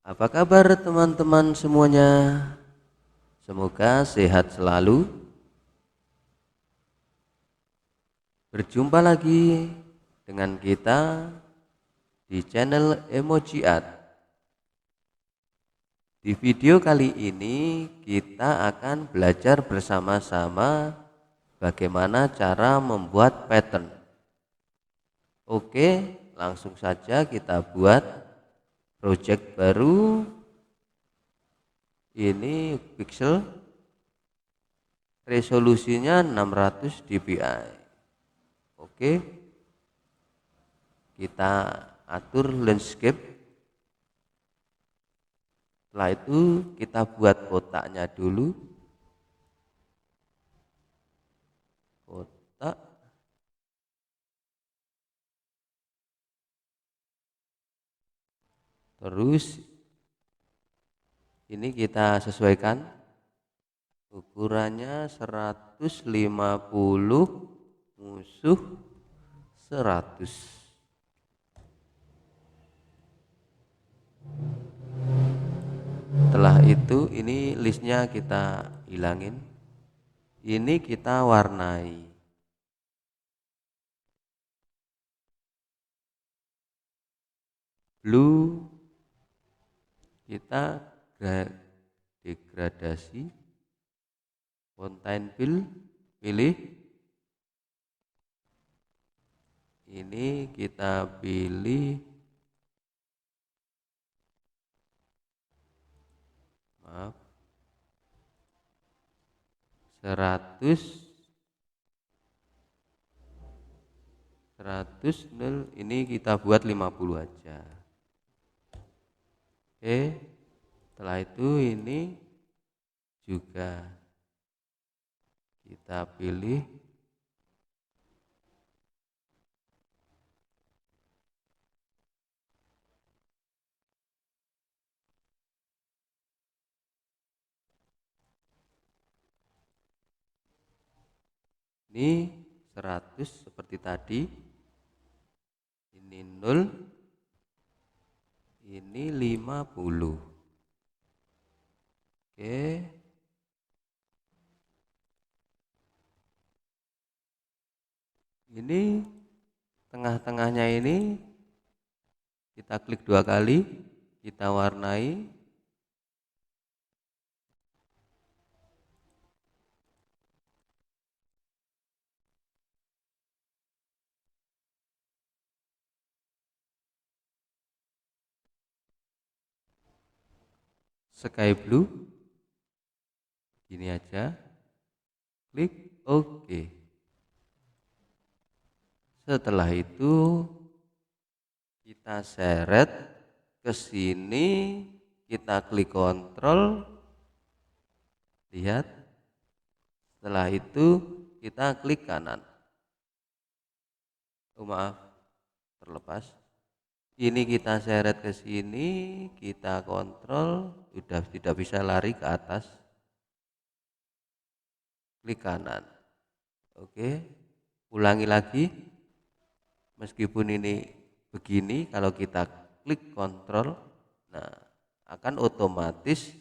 Apa kabar teman-teman semuanya? Semoga sehat selalu. Berjumpa lagi dengan kita di channel Emoji Art. Di video kali ini kita akan belajar bersama-sama bagaimana cara membuat pattern. Oke, langsung saja kita buat project baru. Ini pixel, resolusinya 600 dpi. Oke, kita atur landscape. Setelah itu kita buat kotaknya dulu. Kotak. Terus ini kita sesuaikan ukurannya 150, musuh 100. Setelah itu ini listnya kita hilangin. Ini kita warnai. Blue kita degradasi. Fountain fill, pilih. Ini kita pilih 100 0, ini kita buat 50 aja. Oke, setelah itu ini juga kita pilih ini 100 seperti tadi, ini 0, ini 50. Oke, ini tengah-tengahnya ini kita klik 2 kali, kita warnai. Sky blue, gini aja, klik OK. Setelah itu kita seret ke sini, kita klik kontrol, lihat. Setelah itu kita klik kanan. Maaf, terlepas. Ini kita seret ke sini, kita kontrol, sudah tidak bisa lari ke atas. Klik kanan. Oke, ulangi lagi. Meskipun ini begini, kalau kita klik kontrol, nah akan otomatis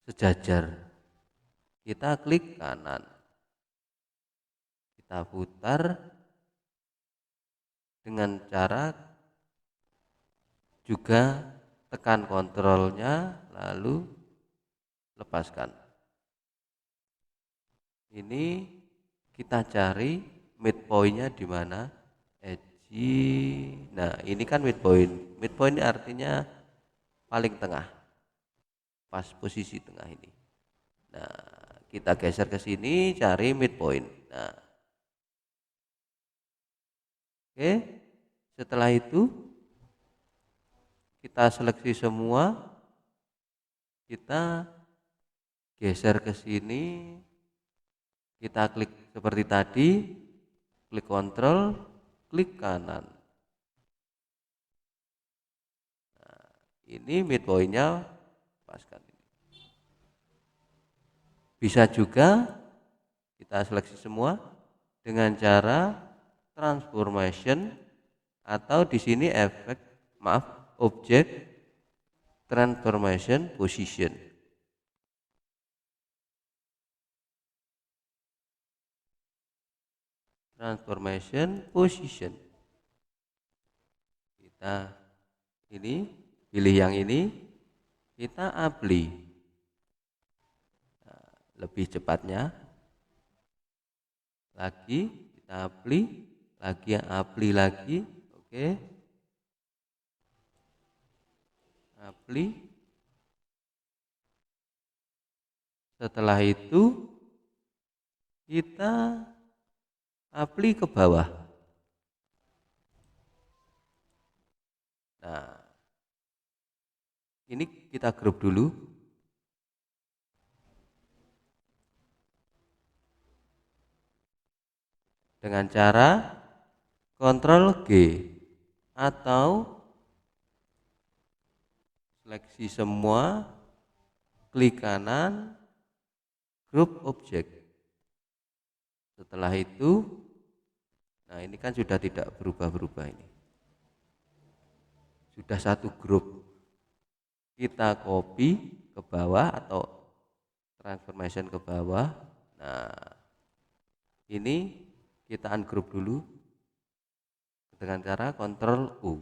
sejajar. Kita klik kanan, kita putar dengan cara juga tekan kontrolnya lalu lepaskan. Ini kita cari midpointnya di mana, edge. Nah ini kan midpoint. Midpoint ini artinya paling tengah, pas posisi tengah ini. Nah kita geser ke sini, cari midpoint. Nah, oke, setelah itu kita seleksi semua, kita geser ke sini, kita klik seperti tadi, klik kontrol, klik kanan. Nah, ini midpointnya paskan. Bisa juga kita seleksi semua dengan cara transformation atau di sini efek, objek transformation position. Transformation position. Kita ini pilih yang ini, kita apply. Nah, lebih cepatnya lagi kita apply lagi, oke. Apply. Setelah itu kita apply ke bawah. Nah, ini kita grup dulu. Dengan cara Ctrl G atau seleksi semua, klik kanan, group object. Setelah itu, nah ini kan sudah tidak berubah-berubah ini. Sudah satu grup. Kita copy ke bawah atau transformation ke bawah. Nah, ini kita ungroup dulu dengan cara Ctrl U.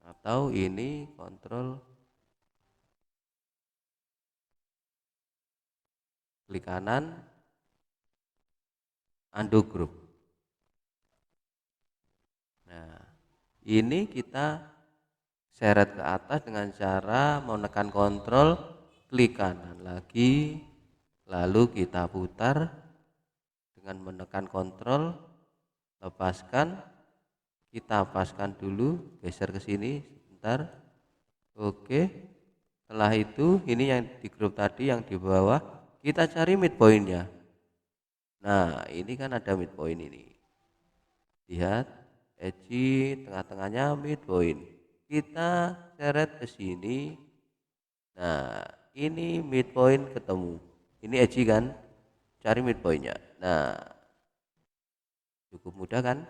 Atau ini Ctrl klik kanan, undo group. Nah, ini kita seret ke atas dengan cara menekan Ctrl, klik kanan lagi, lalu kita putar dengan menekan Ctrl, lepaskan, kita paskan dulu, geser ke sini sebentar. Oke. Setelah itu ini yang di grup tadi yang di bawah, kita cari midpointnya. Nah, ini kan ada midpoint ini. Lihat, edge tengah-tengahnya midpoint. Kita seret ke sini. Nah, ini midpoint ketemu. Ini edge kan? Cari midpointnya. Nah, cukup mudah kan?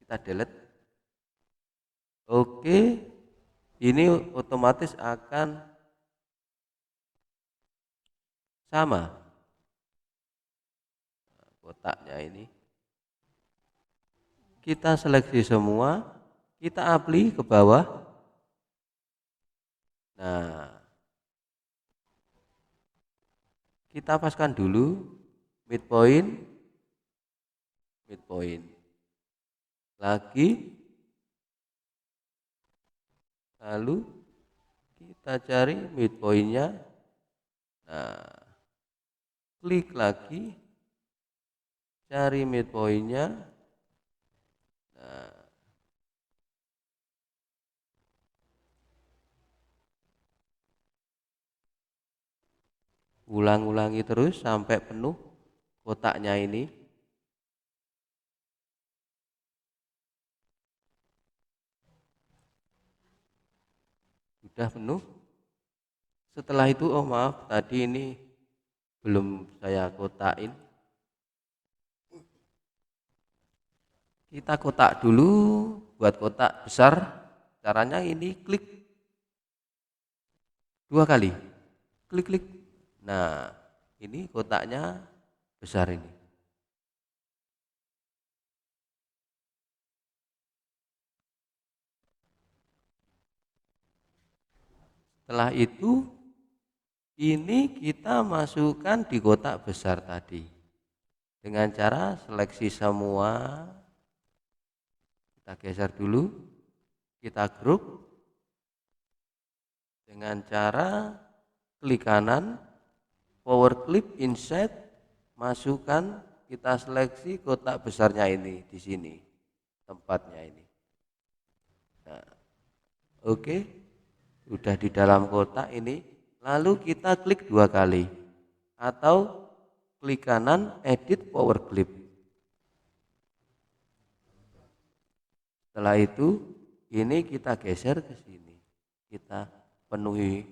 Kita delete. Oke, ini otomatis akan sama kotaknya ini. Kita seleksi semua, kita apply ke bawah. Nah, kita paskan dulu midpoint lagi, lalu kita cari midpointnya. Nah, klik lagi, cari midpointnya. Nah, ulang-ulangi terus sampai penuh kotaknya ini. Sudah penuh. Setelah itu, oh maaf, tadi ini belum saya kotakin. Kita kotak dulu, buat kotak besar. Caranya ini klik 2 kali, klik. Nah, ini kotaknya besar ini. Setelah itu, ini kita masukkan di kotak besar tadi. Dengan cara seleksi semua, kita geser dulu, kita grup. Dengan cara klik kanan, power clip insert, masukkan, kita seleksi kotak besarnya ini di sini tempatnya ini. Nah, oke, sudah di dalam kotak ini. Lalu kita klik 2 kali atau klik kanan, edit power clip. Setelah itu ini kita geser ke sini, kita penuhi.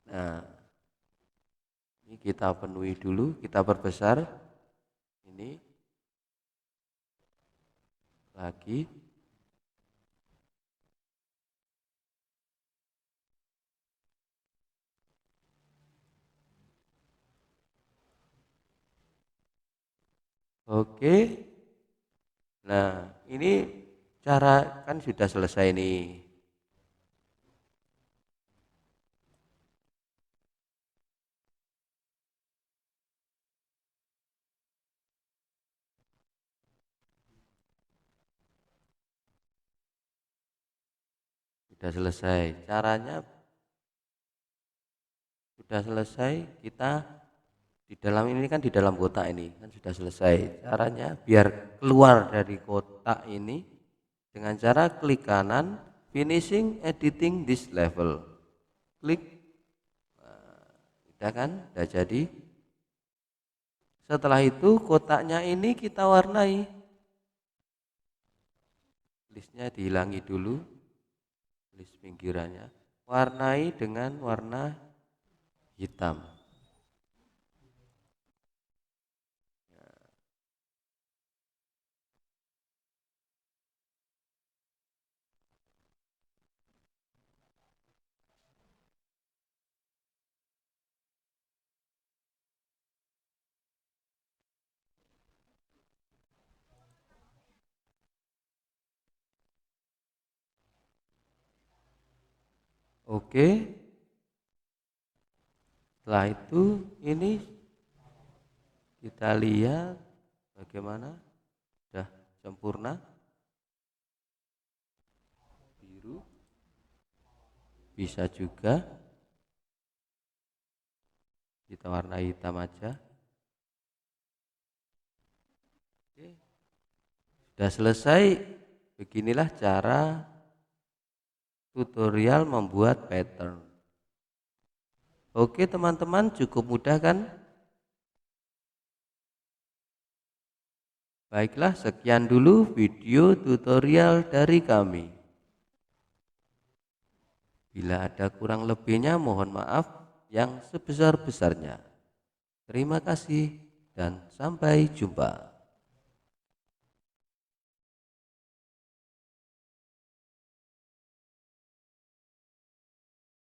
Nah, ini kita penuhi dulu, kita perbesar ini lagi. Oke. Nah, ini cara kan sudah selesai nih. Sudah selesai. Caranya sudah selesai. Kita di dalam ini kan di dalam kotak ini kan sudah selesai. Caranya biar keluar dari kotak ini dengan cara klik kanan, finishing editing this level. Klik, udah kan? Udah jadi. Setelah itu kotaknya ini kita warnai. Listnya dihilangi dulu, list pinggirannya. Warnai dengan warna hitam. Oke, setelah itu ini kita lihat bagaimana sudah sempurna. Biru bisa juga kita warnai hitam aja. Oke, sudah selesai. Beginilah cara tutorial membuat pattern. Oke teman-teman, cukup mudah kan? Baiklah, sekian dulu video tutorial dari kami. Bila ada kurang lebihnya mohon maaf yang sebesar-besarnya. Terima kasih dan sampai jumpa.